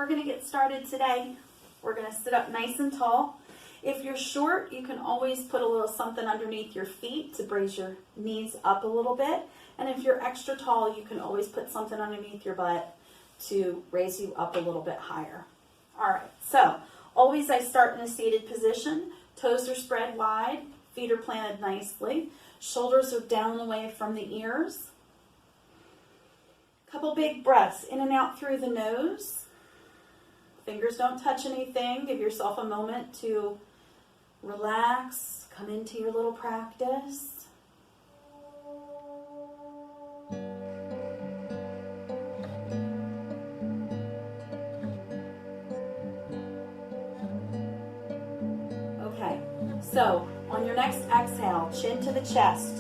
we're going to get started today. We're going to sit up nice and tall. If you're short, you can always put a little something underneath your feet to raise your knees up a little bit. And if you're extra tall, you can always put something underneath your butt to raise you up a little bit higher. All right, so always I start in a seated position. Toes are spread wide, feet are planted nicely. Shoulders are down away from the ears. Couple big breaths in and out through the nose. Fingers don't touch anything. Give yourself a moment to relax, come into your little practice. Okay, so on your next exhale, chin to the chest.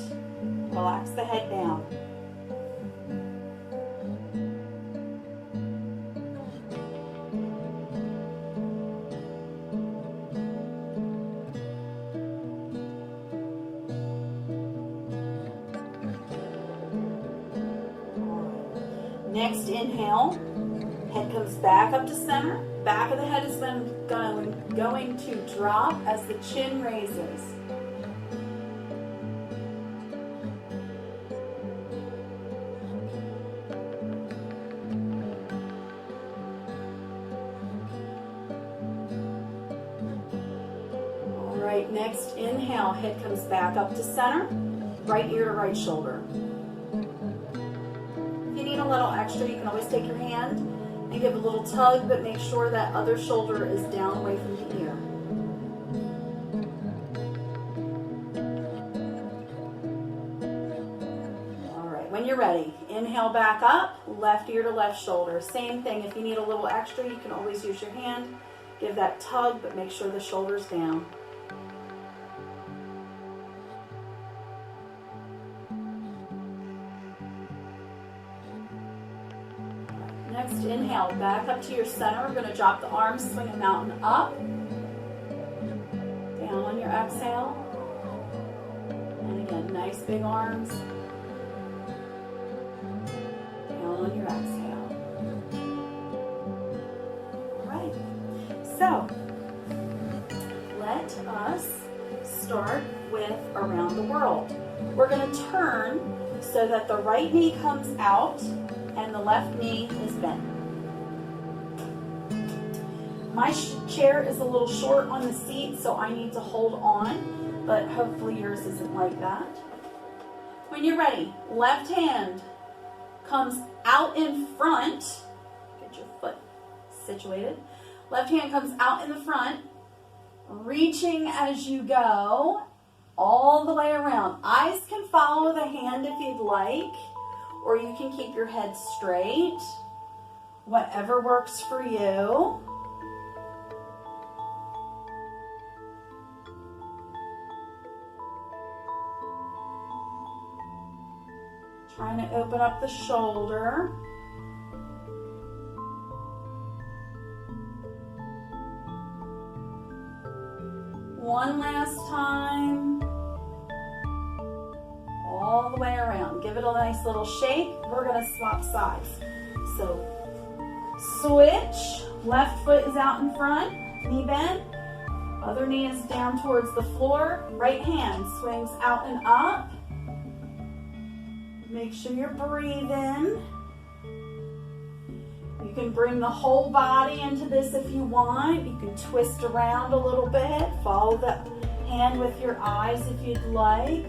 Relax the head down. Next inhale, head comes back up to center. Back of the head is then going to drop as the chin raises. All right, next inhale, head comes back up to center. Right ear to right shoulder. A little extra, you can always take your hand and give a little tug, but make sure that other shoulder is down away from the ear. All right, when you're ready, inhale back up, left ear to left shoulder. Same thing, if you need a little extra, you can always use your hand. Give that tug, but make sure the shoulder's down. Next inhale, back up to your center. We're going to drop the arms, swing a mountain up. Down on your exhale. And again, nice big arms. Down on your exhale. All right. So, let us start with around the world. We're going to turn so that the right knee comes out and the left knee is bent. My chair is a little short on the seat, so I need to hold on, but hopefully yours isn't like that. When you're ready, left hand comes out in front. Get your foot situated. Left hand comes out in the front, reaching as you go all the way around. Eyes can follow the hand if you'd like, or you can keep your head straight, whatever works for you. Trying to open up the shoulder. One last time. All the way around. Give it a nice little shake. We're going to swap sides. So, switch. Left foot is out in front. Knee bent. Other knee is down towards the floor. Right hand swings out and up. Make sure you're breathing. You can bring the whole body into this if you want. You can twist around a little bit. Follow the hand with your eyes if you'd like.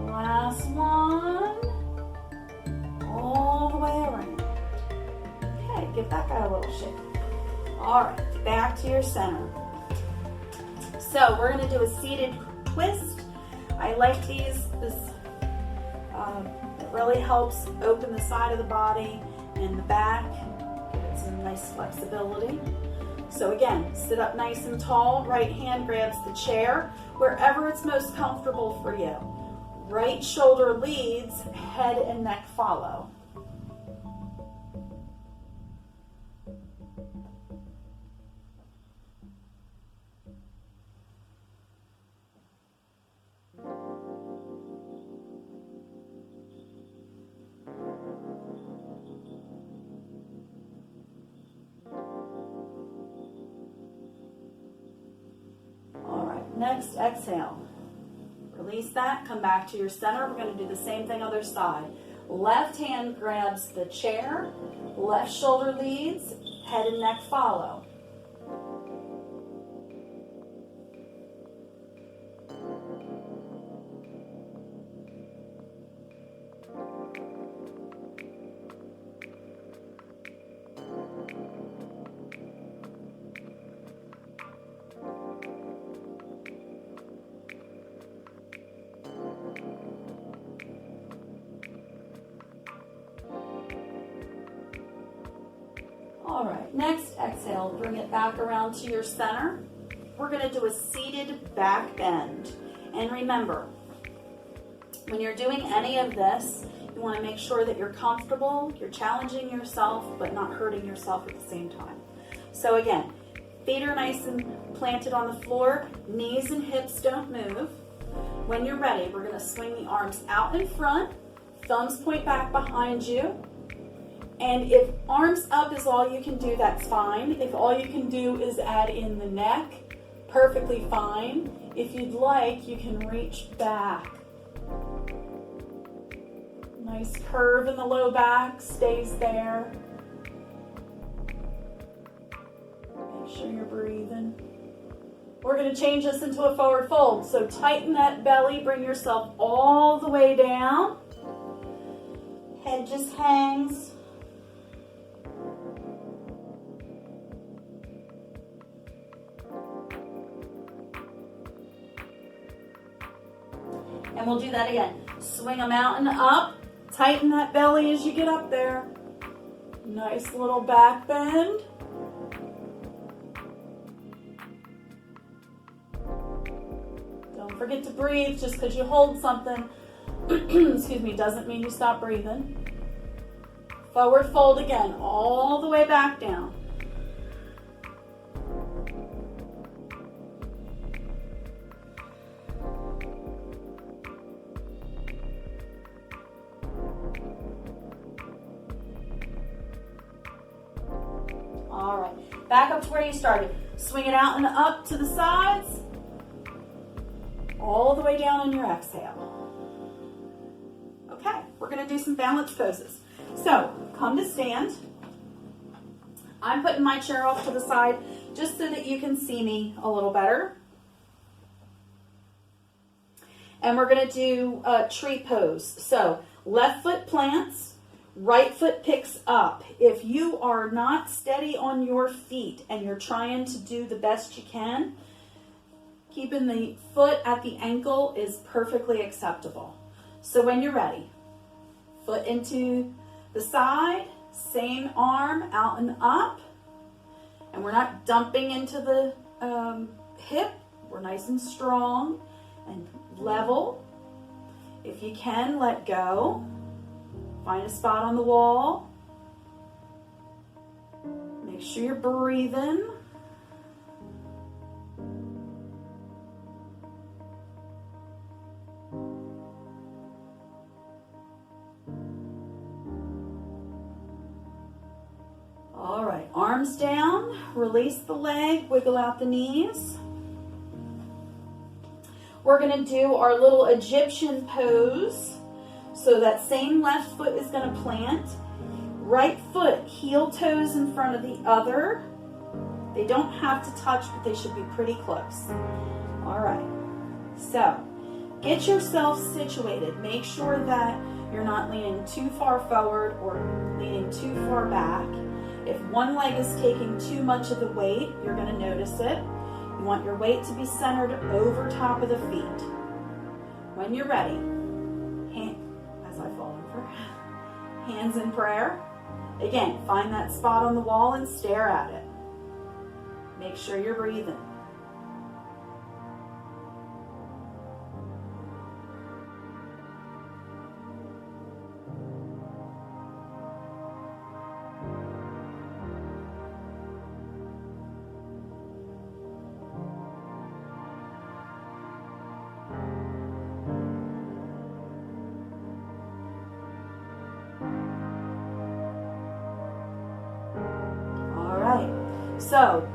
Last one. All the way around. Okay, give that guy a little shake. All right, back to your center. So we're going to do a seated twist. I like these. It really helps open the side of the body and the back. Give it some nice flexibility. So again, sit up nice and tall. Right hand grabs the chair, wherever it's most comfortable for you. Right shoulder leads, head and neck follow. Next, exhale. Release that, come back to your center. We're going to do the same thing other side. Left hand grabs the chair, left shoulder leads, head and neck follow. All right, next exhale, bring it back around to your center. We're going to do a seated back bend. And remember, when you're doing any of this, you want to make sure that you're comfortable, you're challenging yourself, but not hurting yourself at the same time. So again, feet are nice and planted on the floor, knees and hips don't move. When you're ready, we're going to swing the arms out in front, thumbs point back behind you. And if arms up is all you can do, that's fine. If all you can do is add in the neck, perfectly fine. If you'd like, you can reach back. Nice curve in the low back, stays there. Make sure you're breathing. We're going to change this into a forward fold. So tighten that belly, bring yourself all the way down. Head just hangs. And we'll do that again. Swing a mountain up, tighten that belly as you get up there. Nice little back bend. Don't forget to breathe. Just because you hold something, excuse me, doesn't mean you stop breathing. Forward fold again, all the way back down. All right, back up to where you started. Swing it out and up to the sides, all the way down on your exhale. Okay, we're gonna do some balance poses. So, come to stand. I'm putting my chair off to the side just so that you can see me a little better. And we're gonna do a tree pose. So, left foot plants, right foot picks up. If you are not steady on your feet and you're trying to do the best you can, keeping the foot at the ankle is perfectly acceptable. So when you're ready, foot into the side, same arm out and up. And we're not dumping into the hip. We're nice and strong and level. If you can, let go. Find a spot on the wall. Make sure you're breathing. All right, arms down, release the leg, wiggle out the knees. We're gonna do our little Egyptian pose. So that same left foot is going to plant. Right foot, heel toes in front of the other. They don't have to touch, but they should be pretty close. All right. So get yourself situated. Make sure that you're not leaning too far forward or leaning too far back. If one leg is taking too much of the weight, you're going to notice it. You want your weight to be centered over top of the feet. When you're ready, as I fall over, hands in prayer. Again, find that spot on the wall and stare at it. Make sure you're breathing. So,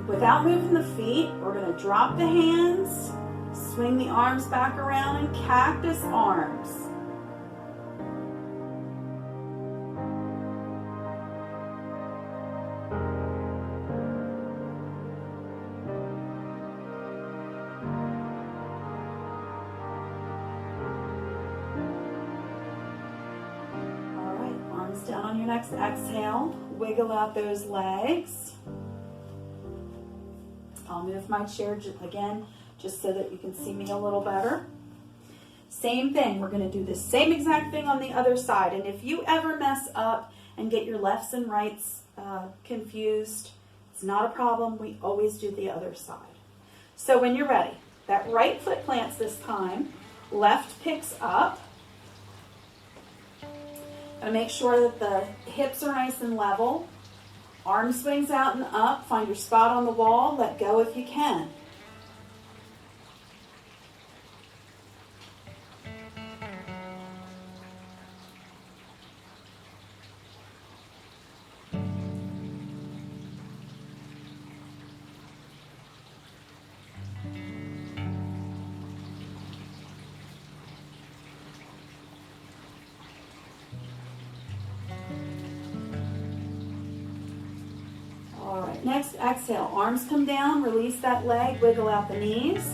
without moving the feet, we're going to drop the hands, Swing the arms back around and cactus arms. All right, arms down on your next exhale. Wiggle out those legs. I'll move my chair again just so that you can see me a little better. Same thing, we're going to do the same exact thing on the other side. And if you ever mess up and get your lefts and rights confused, it's not a problem. We always do the other side. So when you're ready, that right foot plants this time, left picks up. And make sure that the hips are nice and level. Arm swings out and up. Find your spot on the wall. Let go if you can. Next, exhale. Arms come down. Release that leg. Wiggle out the knees.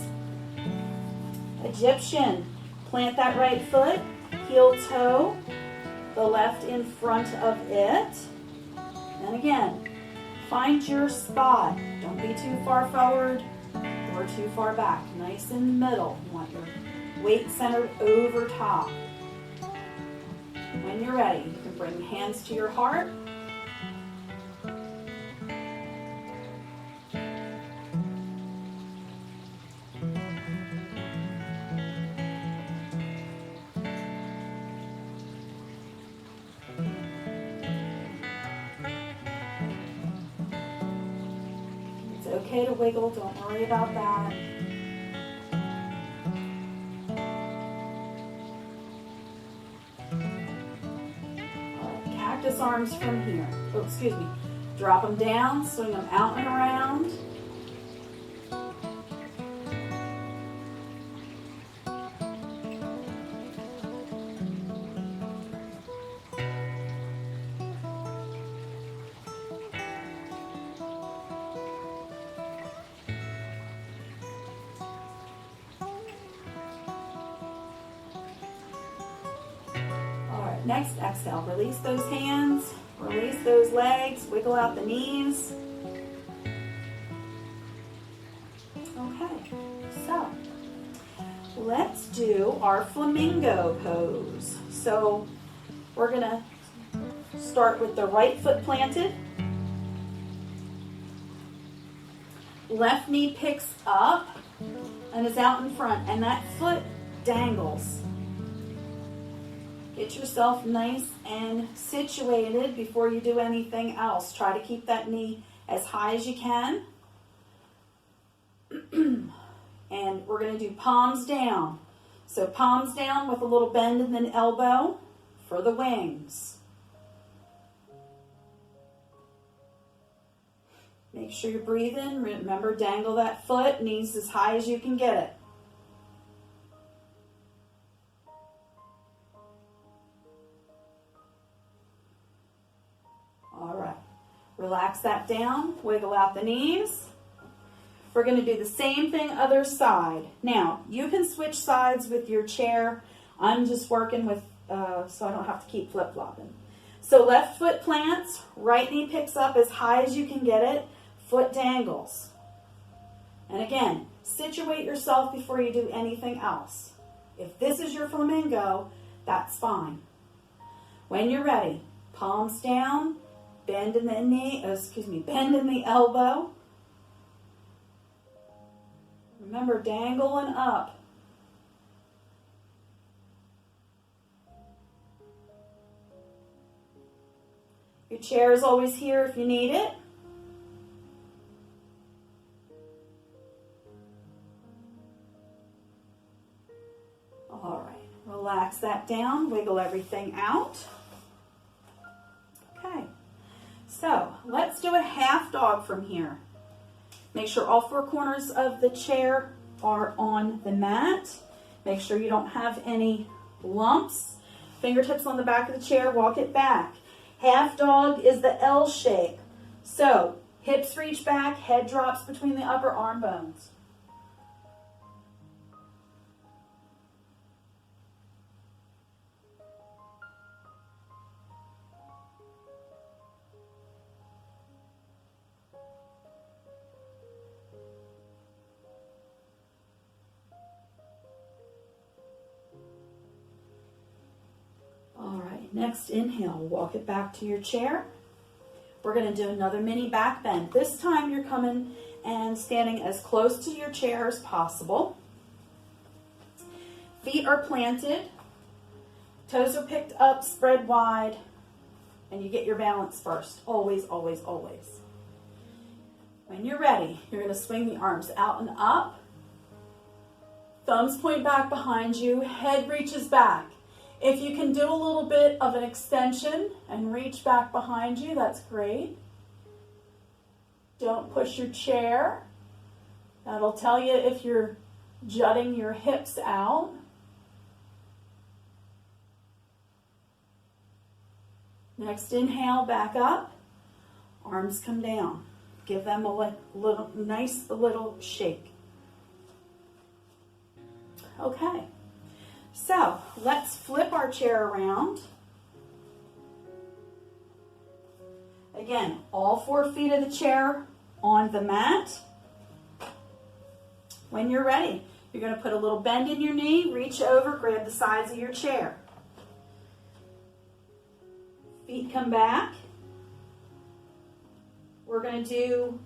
Egyptian. Plant that right foot. Heel toe. The left in front of it. And again, find your spot. Don't be too far forward or too far back. Nice in the middle. You want your weight centered over top. When you're ready, you can bring hands to your heart. Okay to wiggle, don't worry about that. All right, cactus arms from here. Oh, excuse me. Drop them down, swing them out and around. Next, exhale. Release those hands, release those legs, wiggle out the knees. Okay, so let's do our flamingo pose. So we're going to start with the right foot planted. Left knee picks up and is out in front, and that foot dangles. Get yourself nice and situated before you do anything else. Try to keep that knee as high as you can. And we're going to do palms down. So palms down with a little bend in the elbow for the wings. Make sure you're breathing. Remember, dangle that foot, knees as high as you can get it. All right, relax that down, wiggle out the knees. We're going to do the same thing other side. Now, you can switch sides with your chair. I'm just working with, so I don't have to keep flip-flopping. So left foot plants, right knee picks up as high as you can get it, foot dangles. And again, situate yourself before you do anything else. If this is your flamingo, that's fine. When you're ready, palms down, bend in the knee, bend in the elbow. Remember, dangle and up. Your chair is always here if you need it. All right, relax that down, wiggle everything out. Okay, so let's do a half dog from here. Make sure all four corners of the chair are on the mat. Make sure you don't have any lumps. Fingertips on the back of the chair, walk it back. Half dog is the L shape. So hips reach back, head drops between the upper arm bones. Next inhale, walk it back to your chair. We're going to do another mini back bend. This time you're coming and standing as close to your chair as possible. Feet are planted, toes are picked up, spread wide, and you get your balance first. Always, always, always. When you're ready, you're going to swing the arms out and up. Thumbs point back behind you, head reaches back. If you can do a little bit of an extension and reach back behind you, that's great. Don't push your chair. That'll tell you if you're jutting your hips out. Next inhale, back up. Arms come down. Give them a nice little shake. Okay. So let's flip our chair around. Again, all 4 feet of the chair on the mat. When you're ready, you're going to put a little bend in your knee, reach over, grab the sides of your chair. Feet come back. We're going to do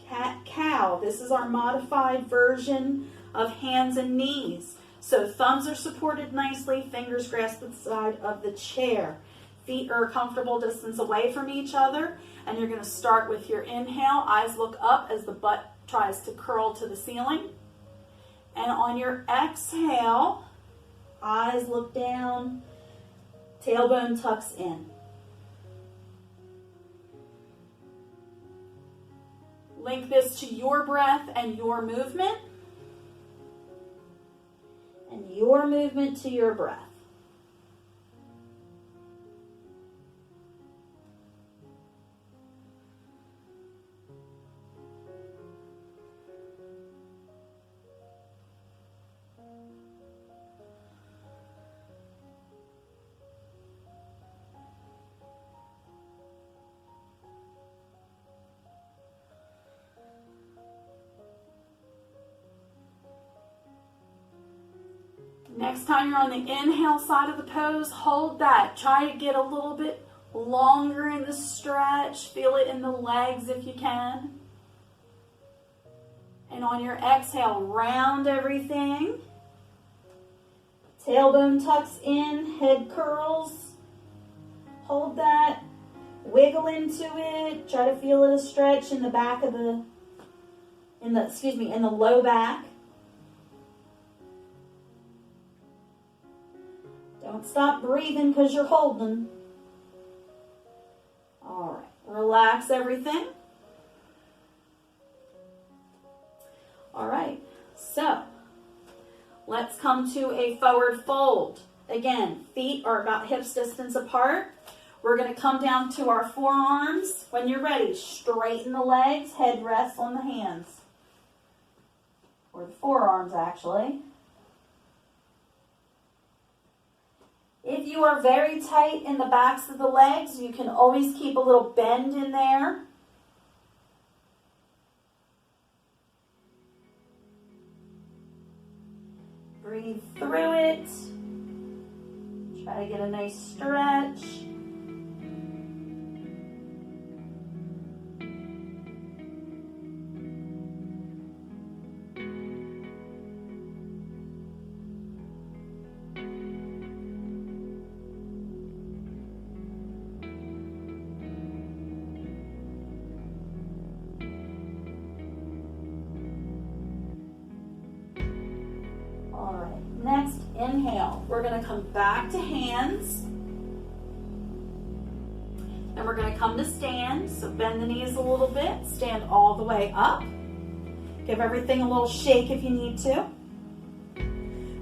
cat-cow. This is our modified version of hands and knees. So thumbs are supported nicely, fingers grasp the side of the chair. Feet are a comfortable distance away from each other. And you're going to start with your inhale. Eyes look up as the butt tries to curl to the ceiling. And on your exhale, eyes look down, tailbone tucks in. Link this to your breath and your movement. And your movement to your breath. Next time you're on the inhale side of the pose, hold that. Try to get a little bit longer in the stretch. Feel it in the legs if you can. And on your exhale, round everything. Tailbone tucks in, head curls. Hold that. Wiggle into it. Try to feel it a stretch in the back of in the low back. Don't stop breathing because you're holding. All right, relax everything. All right, so let's come to a forward fold. Again, feet are about hips distance apart. We're going to come down to our forearms. When you're ready, straighten the legs, head rests on the hands. Or the forearms, actually. If you are very tight in the backs of the legs, you can always keep a little bend in there. Breathe through it. Try to get a nice stretch. Next, inhale. We're going to come back to hands. And we're going to come to stand. So bend the knees a little bit. Stand all the way up. Give everything a little shake if you need to.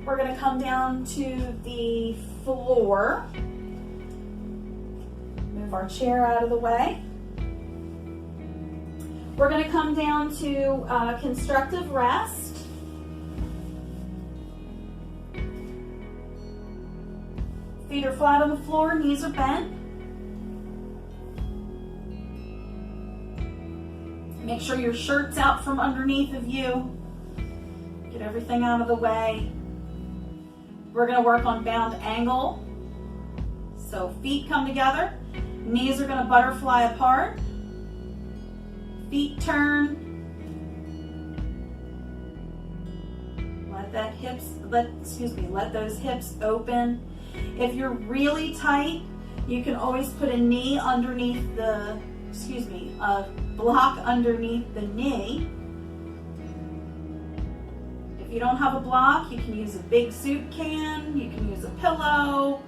We're going to come down to the floor. Move our chair out of the way. We're going to come down to constructive rest. Feet are flat on the floor, knees are bent. Make sure your shirt's out from underneath of you. Get everything out of the way. We're going to work on bound angle. So feet come together. Knees are going to butterfly apart. Feet turn. Let those hips open. If you're really tight, you can always put a knee underneath a block underneath the knee. If you don't have a block, you can use a big soup can, you can use a pillow,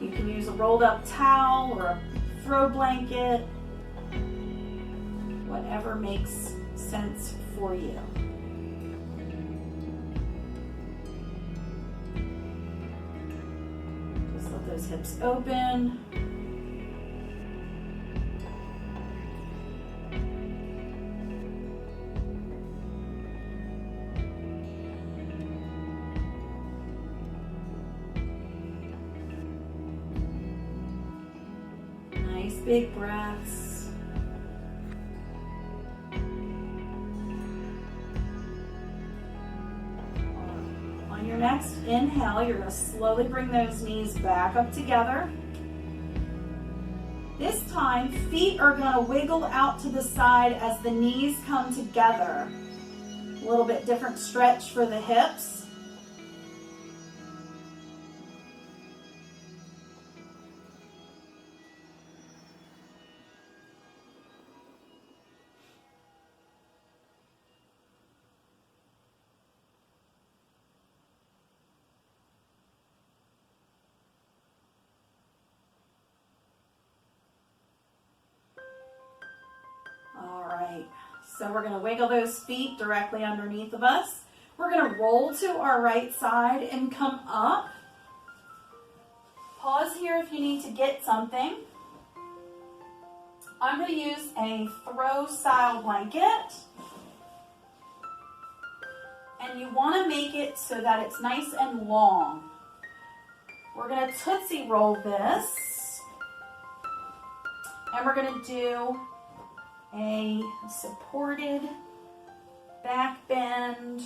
you can use a rolled up towel or a throw blanket, whatever makes sense for you. Just let those hips open. Nice big breaths. On your next inhale, you're going to slowly bring those knees back up together. This time, feet are going to wiggle out to the side as the knees come together. A little bit different stretch for the hips. So we're going to wiggle those feet directly underneath of us. We're going to roll to our right side and come up. Pause here if you need to get something. I'm going to use a throw style blanket. And you want to make it so that it's nice and long. We're going to Tootsie Roll this. And we're going to do a supported back bend.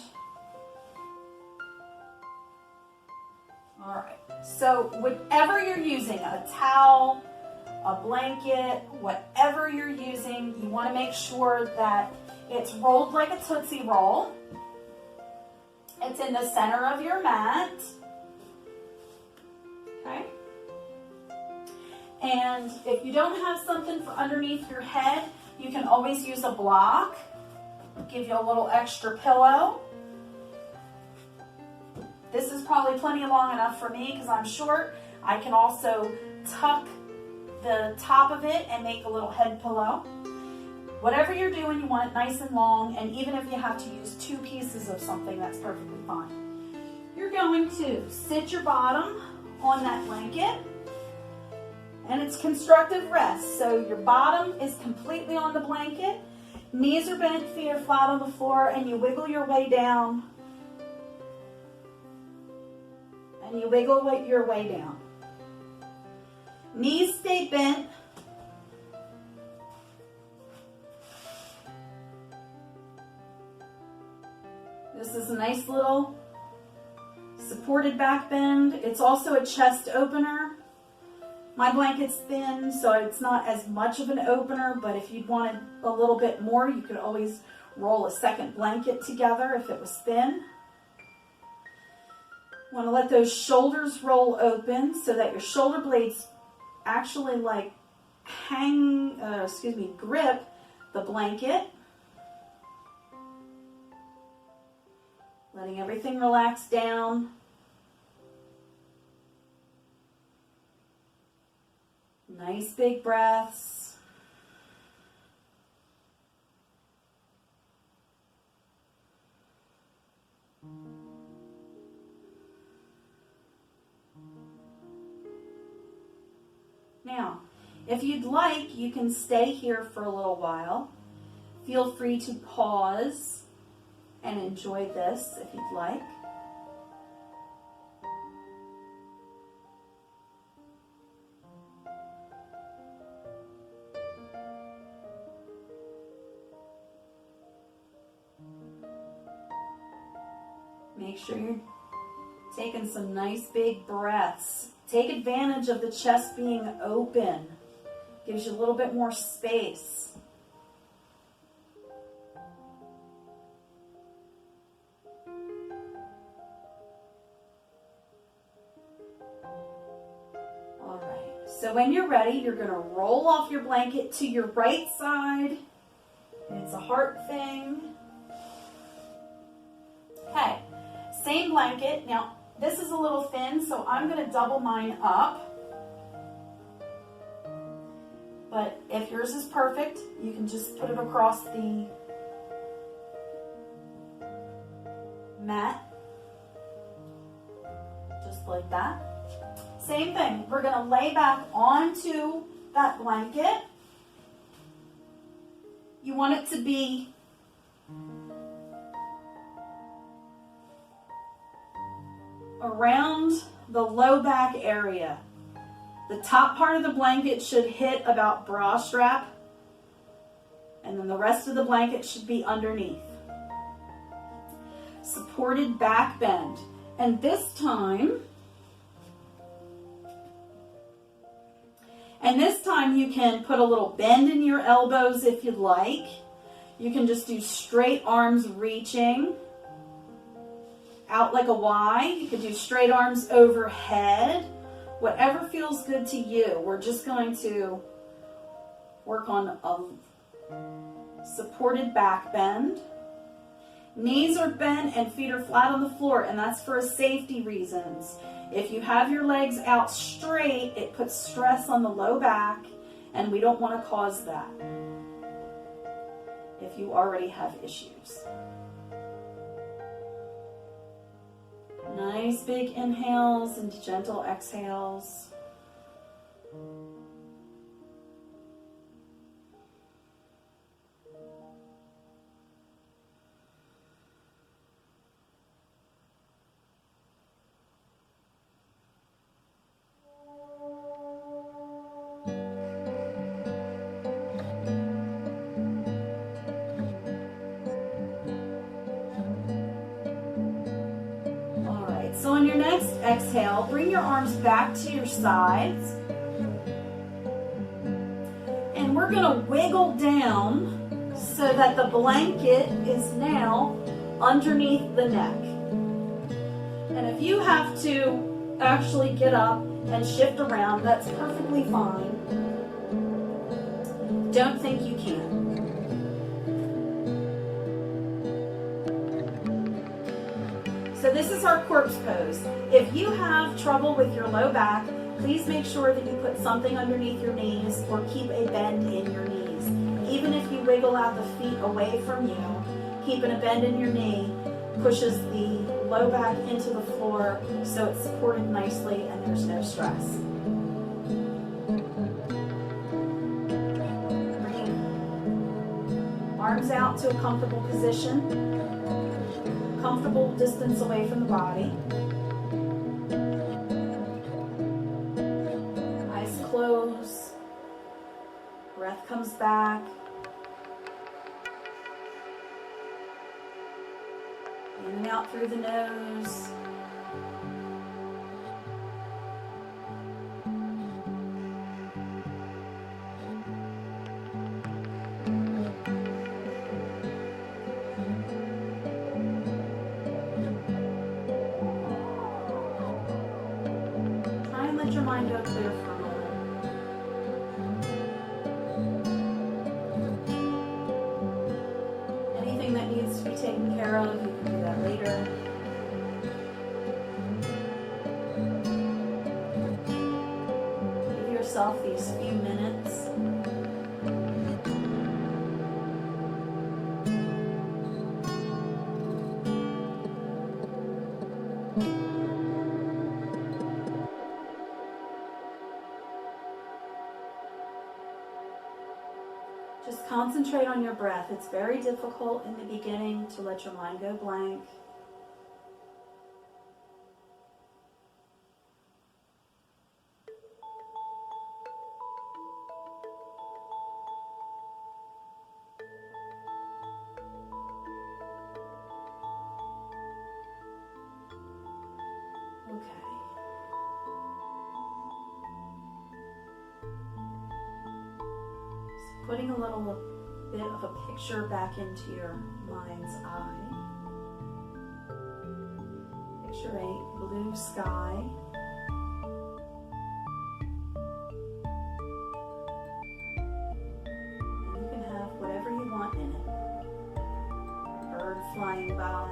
All right, so whatever you're using, a towel, a blanket, whatever you're using, you want to make sure that it's rolled like a Tootsie Roll. It's in the center of your mat. Okay. And if you don't have something for underneath your head, you can always use a block. Give you a little extra pillow. This is probably plenty long enough for me because I'm short. I can also tuck the top of it and make a little head pillow. Whatever you're doing, you want it nice and long, and even if you have to use 2 pieces of something, that's perfectly fine. You're going to sit your bottom on that blanket. And it's constructive rest. So your bottom is completely on the blanket. Knees are bent, feet are flat on the floor, and you wiggle your way down. And you wiggle your way down. Knees stay bent. This is a nice little supported back bend. It's also a chest opener. My blanket's thin, so it's not as much of an opener, but if you'd wanted a little bit more, you could always roll a second blanket together if it was thin. Want to let those shoulders roll open so that your shoulder blades actually grip the blanket. Letting everything relax down. Nice big breaths. Now, if you'd like, you can stay here for a little while. Feel free to pause and enjoy this if you'd like. Make sure you're taking some nice big breaths. Take advantage of the chest being open. Gives you a little bit more space. All right, so when you're ready, you're going to roll off your blanket to your right side. It's a heart thing. Okay, same blanket. Now, this is a little thin, so I'm going to double mine up. But if yours is perfect, you can just put it across the mat. Just like that. Same thing. We're going to lay back onto that blanket. You want it to be around the low back area. The top part of the blanket should hit about bra strap, and then the rest of the blanket should be underneath. Supported back bend. And this time you can put a little bend in your elbows if you'd like. You can just do straight arms reaching out like a Y. You could do straight arms overhead. Whatever feels good to you. We're just going to work on a supported back bend. Knees are bent and feet are flat on the floor, and that's for safety reasons. If you have your legs out straight, it puts stress on the low back, and we don't want to cause that if you already have issues. Nice big inhales and gentle exhales. So on your next exhale, bring your arms back to your sides. And we're going to wiggle down so that the blanket is now underneath the neck. And if you have to actually get up and shift around, that's perfectly fine. Don't think you can't. So this is our corpse pose. If you have trouble with your low back, please make sure that you put something underneath your knees or keep a bend in your knees. Even if you wiggle out the feet away from you, keeping a bend in your knee pushes the low back into the floor so it's supported nicely and there's no stress. Bring arms out to a comfortable position. Comfortable distance away from the body. Eyes close. Breath comes back. In and out through the nose. Let your mind go clear for a moment. Anything that needs to be taken care of, you can do that later. Give yourself these few minutes. Just concentrate on your breath. It's very difficult in the beginning to let your mind go blank. Putting a little bit of a picture back into your mind's eye. Picture a blue sky. And you can have whatever you want in it. A bird flying by,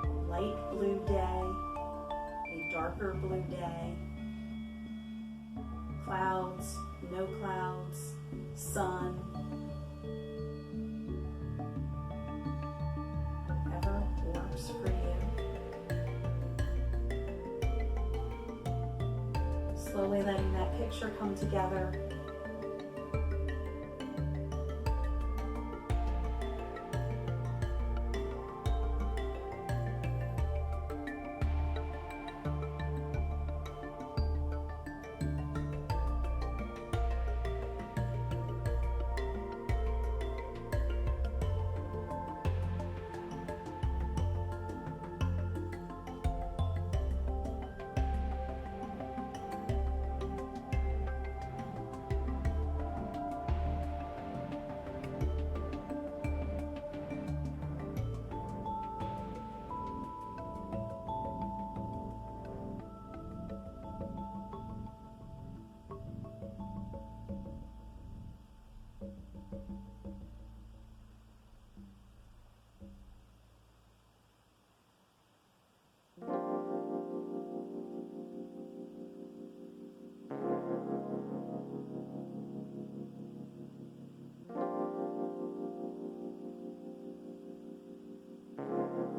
a light blue day, a darker blue day, clouds, no clouds, sun, whatever works for you. Slowly letting that picture come together.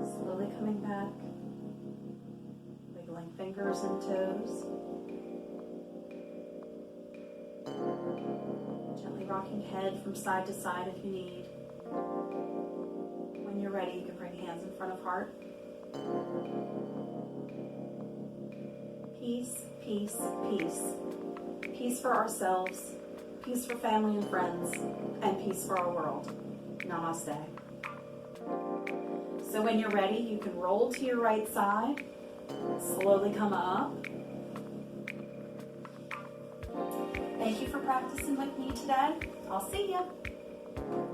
Slowly coming back, wiggling fingers and toes, gently rocking head from side to side if you need. When you're ready, you can bring hands in front of heart. Peace, peace, peace. Peace for ourselves, peace for family and friends, and peace for our world. Namaste. So when you're ready, you can roll to your right side, slowly come up. Thank you for practicing with me today. I'll see you.